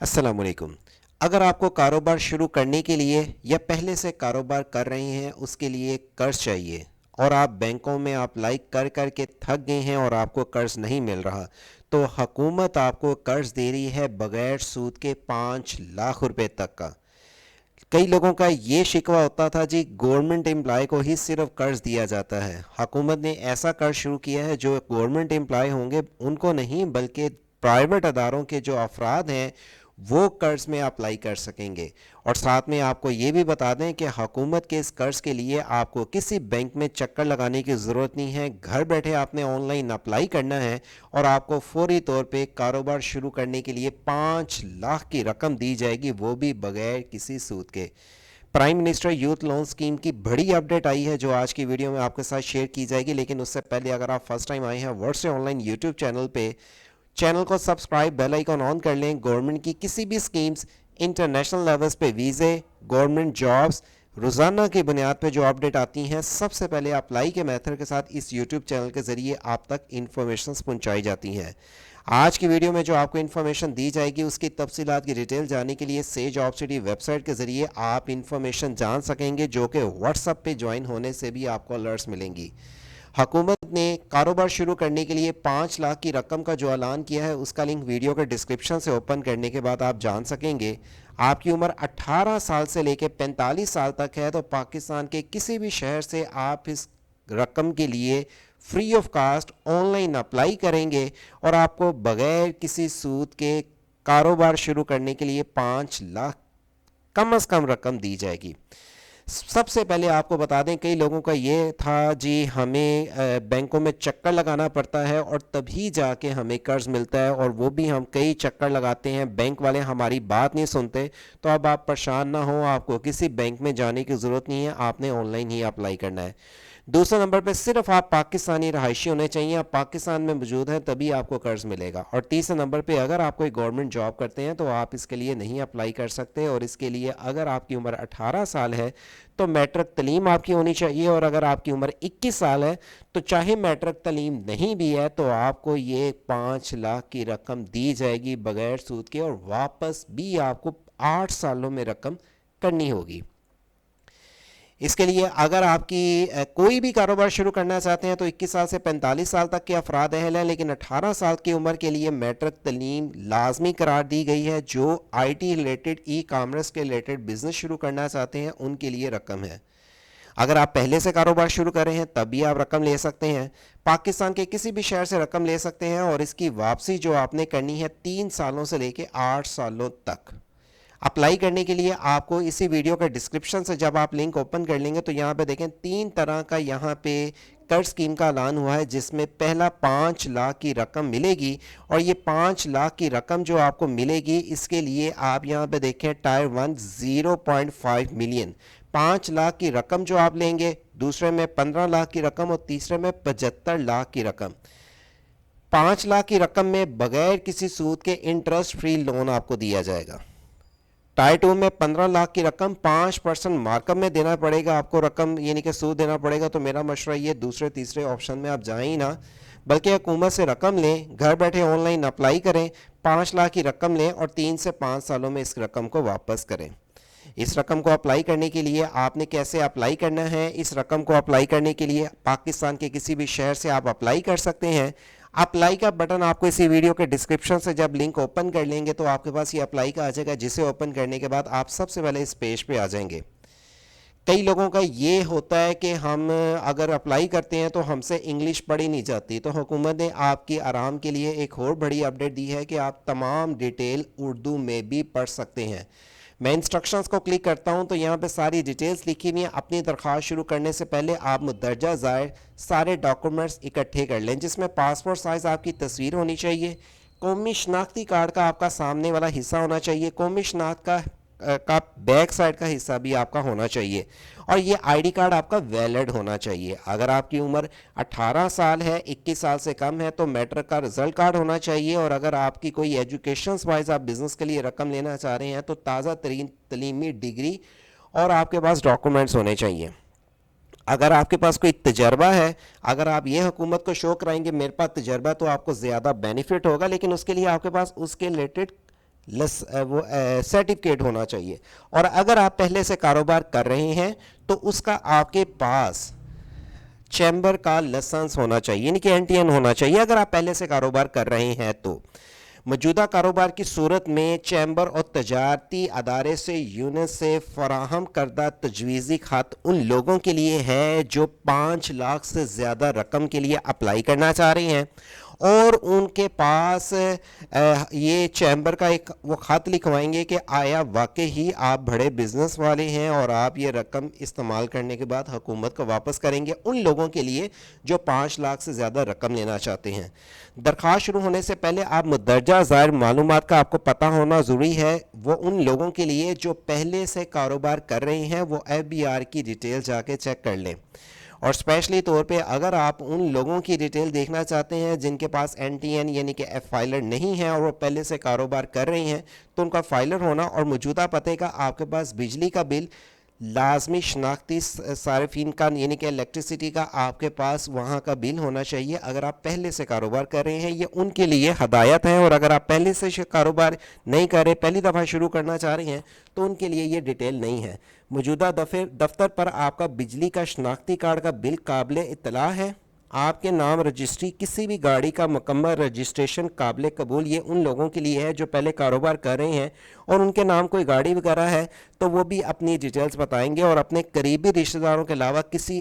अस्सलाम वालेकुम। अगर आपको कारोबार शुरू करने के लिए या पहले से कारोबार कर रहे हैं उसके लिए कर्ज चाहिए और आप बैंकों में अप्लाई कर कर के थक गए हैं और आपको कर्ज नहीं मिल रहा, तो हुकूमत आपको कर्ज दे रही है बगैर सूद के 5 लाख रुपए तक का। कई लोगों का ये शिकवा होता था जी गवर्नमेंट एम्प्लॉय को ही सिर्फ कर्ज दिया जाता है। हुकूमत ने ऐसा कर्ज शुरू किया है जो गवर्नमेंट एम्प्लॉय होंगे उनको नहीं बल्कि प्राइवेट अदारों के जो अफराद हैं वो कर्ज में अप्लाई कर सकेंगे। और साथ में आपको ये भी बता दें कि हुकूमत के इस कर्ज के लिए आपको किसी बैंक में चक्कर लगाने की ज़रूरत नहीं है। घर बैठे आपने ऑनलाइन अप्लाई करना है और आपको फौरी तौर पे कारोबार शुरू करने के लिए 5 लाख की रकम दी जाएगी, वो भी बगैर किसी सूद के। Prime minister youth loan scheme की बड़ी अपडेट आई है जो आज की वीडियो में आपके साथ शेयर की जाएगी। लेकिन उससे पहले अगर आप फर्स्ट टाइम आए हैं वर्ड से ऑनलाइन यूट्यूब चैनल पे, चैनल को सब्सक्राइब, बेल आइकन ऑन कर लें। गवर्नमेंट की किसी भी स्कीम्स, इंटरनेशनल लेवल्स पे वीज़े, गवर्नमेंट जॉब्स, रोज़ाना की बुनियाद पे जो अपडेट आती हैं सबसे पहले अप्लाई के मेथड के साथ इस यूट्यूब चैनल के ज़रिए आप तक इन्फॉर्मेशन पहुंचाई जाती हैं। आज की वीडियो में जो आपको इन्फॉर्मेशन दी जाएगी उसकी तफसीलात की डिटेल जानने के लिए सेज जॉब सिटी वेबसाइट के ज़रिए आप इन्फॉर्मेशन जान सकेंगे, जो कि व्हाट्सएप पे ज्वाइन होने से भी आपको अलर्ट्स मिलेंगी। हुकूमत ने कारोबार शुरू करने के लिए 5 लाख की रकम का जो ऐलान किया है उसका लिंक वीडियो के डिस्क्रिप्शन से ओपन करने के बाद आप जान सकेंगे। आपकी उम्र 18 साल से लेकर 45 साल तक है तो पाकिस्तान के किसी भी शहर से आप इस रकम के लिए free of cost online apply करेंगे और आपको बगैर किसी सूद के कारोबार शुरू करने के लिए 5 लाख कम से कम रकम दी जाएगी। सबसे पहले आपको बता दें, कई लोगों का ये था जी हमें बैंकों में चक्कर लगाना पड़ता है और तभी जाके हमें कर्ज मिलता है, और वो भी हम कई चक्कर लगाते हैं, बैंक वाले हमारी बात नहीं सुनते। तो अब आप परेशान ना हो, आपको किसी बैंक में जाने की ज़रूरत नहीं है, आपने ऑनलाइन ही अप्लाई करना है। दूसरे नंबर पे सिर्फ आप पाकिस्तानी रहायशी होने चाहिए, आप पाकिस्तान में मौजूद हैं तभी आपको कर्ज मिलेगा। और तीसरे नंबर पे अगर आप कोई गवर्नमेंट जॉब करते हैं तो आप इसके लिए नहीं अप्लाई कर सकते, और इसके लिए अगर आपकी उम्र 18 साल है तो मैट्रिक तलीम आपकी होनी चाहिए, और अगर आपकी उम्र 21 साल है तो चाहे मैट्रिक तलीम नहीं भी है तो आपको ये 5 लाख की रकम दी जाएगी बगैर सूद के, और वापस भी आपको 8 सालों में रकम करनी होगी। इसके लिए अगर आपकी कोई भी कारोबार शुरू करना चाहते हैं तो 21 साल से 45 साल तक के अफराद अहल हैं, लेकिन 18 साल की उम्र के लिए मैट्रिक तलीम लाजमी करार दी गई है। जो आईटी रिलेटेड, ई कामर्स के रिलेटेड बिजनेस शुरू करना चाहते हैं उनके लिए रकम है। अगर आप पहले से कारोबार शुरू कर रहे हैं तब भी आप रकम ले सकते हैं, पाकिस्तान के किसी भी शहर से रकम ले सकते हैं, और इसकी वापसी जो आपने करनी है 3 सालों से लेकर 8 सालों तक। अप्लाई करने के लिए आपको इसी वीडियो के डिस्क्रिप्शन से जब आप लिंक ओपन कर लेंगे तो यहाँ पे देखें 3 तरह का यहाँ पे कर्ज स्कीम का ऐलान हुआ है, जिसमें पहला 5 लाख की रकम मिलेगी, और ये 5 लाख की रकम जो आपको मिलेगी इसके लिए आप यहाँ पे देखें टायर 1 0.5 मिलियन 5 लाख की रकम जो आप लेंगे, दूसरे में 15 लाख की रकम और तीसरे में 75 लाख की रकम। 5 लाख की रकम में बगैर किसी सूद के इंटरेस्ट फ्री लोन आपको दिया जाएगा। टायर 2 में 15 लाख की रकम 5% मार्कअप में देना पड़ेगा आपको रकम, यानी कि सूद देना पड़ेगा। तो मेरा मशवरा ये दूसरे तीसरे ऑप्शन में आप जाएं ही ना, बल्कि हुकूमत से रकम लें, घर बैठे ऑनलाइन अप्लाई करें, 5 लाख की रकम लें और 3 से 5 सालों में इस रकम को वापस करें। इस रकम को अप्लाई करने के लिए आपने कैसे अप्लाई करना है, इस रकम को अप्लाई करने के लिए पाकिस्तान के किसी भी शहर से आप अप्लाई कर सकते हैं। अप्लाई का बटन आपको इसी वीडियो के डिस्क्रिप्शन से जब लिंक ओपन कर लेंगे तो आपके पास ये अप्लाई का आ जाएगा, जिसे ओपन करने के बाद आप सबसे पहले इस पेज पे आ जाएंगे। कई लोगों का ये होता है कि हम अगर अप्लाई करते हैं तो हमसे इंग्लिश पढ़ी नहीं जाती, तो हुकूमत ने आपकी आराम के लिए एक और बड़ी अपडेट दी है कि आप तमाम डिटेल उर्दू में भी पढ़ सकते हैं। मैं इंस्ट्रक्शंस को क्लिक करता हूं तो यहाँ पे सारी डिटेल्स लिखी हुई हैं। अपनी दरख्वास्त शुरू करने से पहले आप मुद्दरजा ज़ाहिर सारे डॉक्यूमेंट्स इकट्ठे कर लें, जिसमें पासपोर्ट साइज़ आपकी तस्वीर होनी चाहिए, कौमी शनाख्ती कार्ड का आपका सामने वाला हिस्सा होना चाहिए, कौमी शनाख्त का बैक साइड का हिस्सा भी आपका होना चाहिए, और ये आईडी कार्ड आपका वैलिड होना चाहिए। अगर आपकी उम्र 18 साल है, 21 साल से कम है तो मैट्रिक का रिजल्ट कार्ड होना चाहिए, और अगर आपकी कोई एजुकेशन वाइज आप बिज़नेस के लिए रकम लेना चाह रहे हैं तो ताज़ा तरीन तलीमी डिग्री और आपके पास डॉक्यूमेंट्स होने चाहिए। अगर आपके पास कोई तजर्बा है, अगर आप ये हुकूमत को शो कराएंगे मेरे पास तजर्बा, तो आपको ज़्यादा बेनिफिट होगा, लेकिन उसके लिए आपके पास उसके रिलेटेड وہ سرٹیفکیٹ ہونا چاہیے. اور اگر آپ پہلے سے کاروبار کر رہے ہیں تو اس کا آپ کے پاس چیمبر کا لائسنس ہونا چاہیے، یعنی کہ NTN ہونا چاہیے اگر آپ پہلے سے کاروبار کر رہے ہیں تو. موجودہ کاروبار کی صورت میں چیمبر اور تجارتی ادارے سے یونٹ سے فراہم کردہ تجویزی خط ان لوگوں کے لیے ہے جو 5 لاکھ سے زیادہ رقم کے لیے اپلائی کرنا چاہ رہے ہیں اور ان کے پاس یہ چیمبر کا ایک وہ خط لکھوائیں گے کہ آیا واقعی ہی آپ بڑے بزنس والے ہیں اور آپ یہ رقم استعمال کرنے کے بعد حکومت کو واپس کریں گے، ان لوگوں کے لیے جو 5 لاکھ سے زیادہ رقم لینا چاہتے ہیں. درخواست شروع ہونے سے پہلے آپ مندرجہ ذیل معلومات کا آپ کو پتہ ہونا ضروری ہے. وہ ان لوگوں کے لیے جو پہلے سے کاروبار کر رہے ہیں وہ FBR کی ڈیٹیل جا کے چیک کر لیں. اور اسپیشلی طور پہ اگر آپ ان لوگوں کی ڈیٹیل دیکھنا چاہتے ہیں جن کے پاس NTN یعنی کہ فائلر نہیں ہے اور وہ پہلے سے کاروبار کر رہے ہیں، تو ان کا فائلر ہونا اور موجودہ پتے کا آپ کے پاس بجلی کا بل، لازمی شناختی صارفین کا یعنی کہ الیکٹریسٹی کا آپ کے پاس وہاں کا بل ہونا چاہیے اگر آپ پہلے سے کاروبار کر رہے ہیں. یہ ان کے لیے ہدایت ہے، اور اگر آپ پہلے سے کاروبار نہیں کر رہے، پہلی دفعہ شروع کرنا چاہ رہے ہیں تو ان کے لیے یہ ڈیٹیل نہیں ہے. موجودہ دفتر پر آپ کا بجلی کا شناختی کارڈ کا بل قابل اطلاع ہے. آپ کے نام رجسٹری کسی بھی گاڑی کا مکمل رجسٹریشن قابل قبول یہ ان لوگوں کے لیے ہے جو پہلے کاروبار کر رہے ہیں اور ان کے نام کوئی گاڑی وغیرہ ہے تو وہ بھی اپنی ڈیٹیلز بتائیں گے، اور اپنے قریبی رشتہ داروں کے علاوہ کسی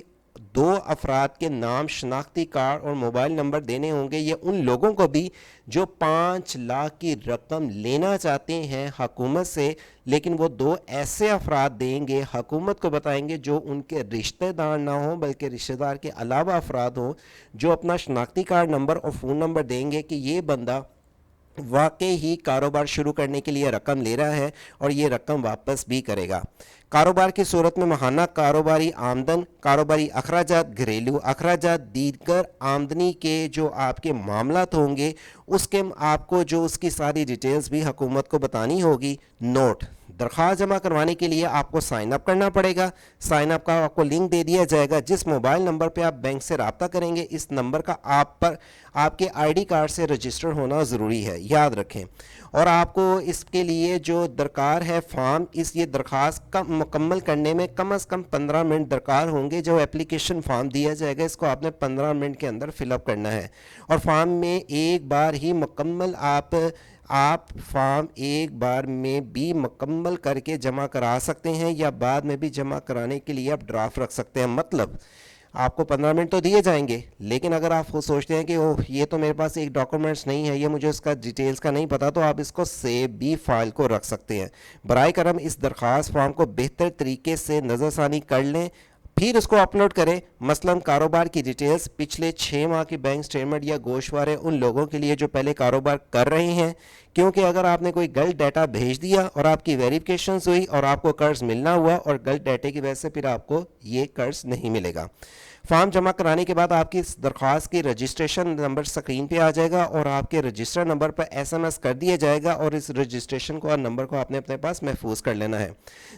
2 افراد کے نام، شناختی کارڈ اور موبائل نمبر دینے ہوں گے. یہ ان لوگوں کو بھی جو 5 لاکھ کی رقم لینا چاہتے ہیں حکومت سے، لیکن وہ 2 ایسے افراد دیں گے، حکومت کو بتائیں گے جو ان کے رشتہ دار نہ ہوں بلکہ رشتہ دار کے علاوہ افراد ہوں، جو اپنا شناختی کارڈ نمبر اور فون نمبر دیں گے کہ یہ بندہ واقعی ہی کاروبار شروع کرنے کے لیے رقم لے رہا ہے اور یہ رقم واپس بھی کرے گا. کاروبار کی صورت میں ماہانہ کاروباری آمدن، کاروباری اخراجات، گھریلو اخراجات، دیگر آمدنی کے جو آپ کے معاملات ہوں گے اس کے آپ کو جو اس کی ساری ڈیٹیلز بھی حکومت کو بتانی ہوگی. نوٹ: درخواست جمع کروانے کے لیے آپ کو سائن اپ کرنا پڑے گا. سائن اپ کا آپ کو لنک دے دیا جائے گا. جس موبائل نمبر پہ آپ بینک سے رابطہ کریں گے اس نمبر کا آپ کے ID کارڈ سے رجسٹر ہونا ضروری ہے، یاد رکھیں. اور آپ کو اس کے لیے جو درکار ہے فارم، یہ درخواست کا مکمل کرنے میں کم از کم 15 منٹ درکار ہوں گے. جو اپلیکیشن فارم دیا جائے گا اس کو آپ نے 15 منٹ کے اندر فل اپ کرنا ہے، اور فارم میں ایک بار ہی مکمل آپ فارم ایک بار میں بھی مکمل کر کے جمع کرا سکتے ہیں، یا بعد میں بھی جمع کرانے کے لیے آپ ڈرافٹ رکھ سکتے ہیں. مطلب آپ کو 15 منٹ تو دیے جائیں گے، لیکن اگر آپ خود سوچتے ہیں کہ یہ تو میرے پاس ایک ڈاکومنٹس نہیں ہے، یہ مجھے اس کا ڈیٹیلز کا نہیں پتا، تو آپ اس کو سیو بھی فائل کو رکھ سکتے ہیں. برائے کرم اس درخواست فارم کو بہتر طریقے سے نظر ثانی کر لیں، پھر اس کو اپلوڈ کریں. مثلاً کاروبار کی ڈیٹیلز، پچھلے 6 ماہ کی بینک سٹیٹمنٹ یا گوشوارے ان لوگوں کے لیے جو پہلے کاروبار کر رہے ہیں، کیونکہ اگر آپ نے کوئی غلط ڈیٹا بھیج دیا اور آپ کی ویریفیکیشنز ہوئی اور آپ کو قرض ملنا ہوا اور غلط ڈیٹے کی وجہ سے پھر آپ کو یہ قرض نہیں ملے گا. فارم جمع کرانے کے بعد آپ کی درخواست کی رجسٹریشن نمبر سکرین پہ آ جائے گا اور آپ کے رجسٹر نمبر پر SMS کر دیا جائے گا، اور اس رجسٹریشن کو اور نمبر کو آپ نے اپنے پاس محفوظ کر لینا ہے.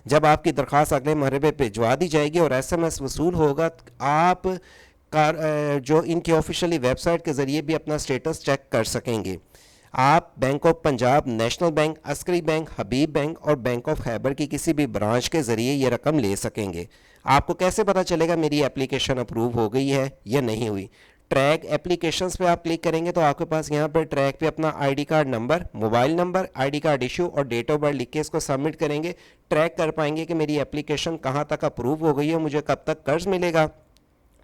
جب آپ کی درخواست اگلے مرحلے پہ بھجوا دی جائے گی اور SMS وصول ہوگا، آپ جو ان کی آفیشیلی ویب سائٹ کے ذریعے بھی اپنا سٹیٹس چیک کر سکیں گے. آپ bank of Punjab, national bank, عسکری بینک، حبیب بینک اور بینک آف خیبر کی کسی بھی برانچ کے ذریعے یہ رقم لے سکیں گے. آپ کو کیسے پتہ چلے گا میری اپلیکیشن اپروو ہو گئی ہے یا نہیں ہوئی؟ ٹریک اپلیکیشنز پہ آپ کلک کریں گے تو آپ کے پاس یہاں پر ٹریک پہ اپنا ID card number, mobile number, ID card issue اور ڈیٹ آف برتھ لکھ کے اس کو سبمٹ کریں گے. ٹریک کر پائیں گے کہ میری اپلیکیشن کہاں تک اپروو ہو گئی ہے، مجھے کب تک قرض ملے گا،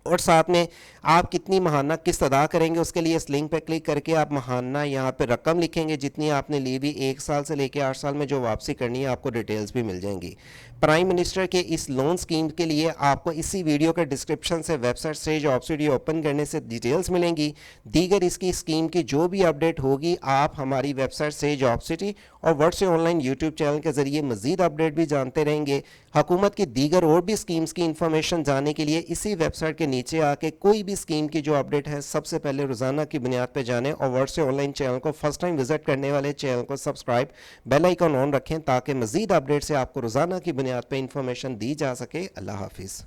اور ساتھ میں آپ کتنی ماہانہ قسط ادا کریں گے. اس کے لیے اس لنک پہ کلک کر کے آپ ماہانہ یہاں پہ رقم لکھیں گے جتنی آپ نے لی بھی، 1 سال سے لے کے 8 سال میں جو واپسی کرنی ہے آپ کو ڈیٹیلز بھی مل جائیں گی. پرائم منسٹر کے اس لون سکیم کے لیے آپ کو اسی ویڈیو کے ڈسکرپشن سے ویب سائٹ سے جاب سٹی اوپن کرنے سے ڈیٹیلز ملیں گی. دیگر اس کی اسکیم کی جو بھی اپڈیٹ ہوگی آپ ہماری ویب سائٹ سے جاب سٹی اور ورڈ سے آن لائن یوٹیوب چینل کے ذریعے مزید اپڈیٹ بھی جانتے رہیں گے. حکومت کی دیگر اور بھی اسکیمز کی انفارمیشن جاننے کے لیے اسی ویب سائٹ کے نیچے آ کے کوئی بھی اسکیم کی جو اپڈیٹ ہے سب سے پہلے روزانہ کی بنیاد پہ جانیں، اور ورڈ سے آن لائن چینل کو فرسٹ ٹائم وزٹ کرنے والے چینل کو سبسکرائب، بیل آئیکن آن رکھیں تاکہ مزید اپڈیٹ سے آپ کو روزانہ کی بنیاد پہ انفارمیشن دی جا سکے. اللہ حافظ.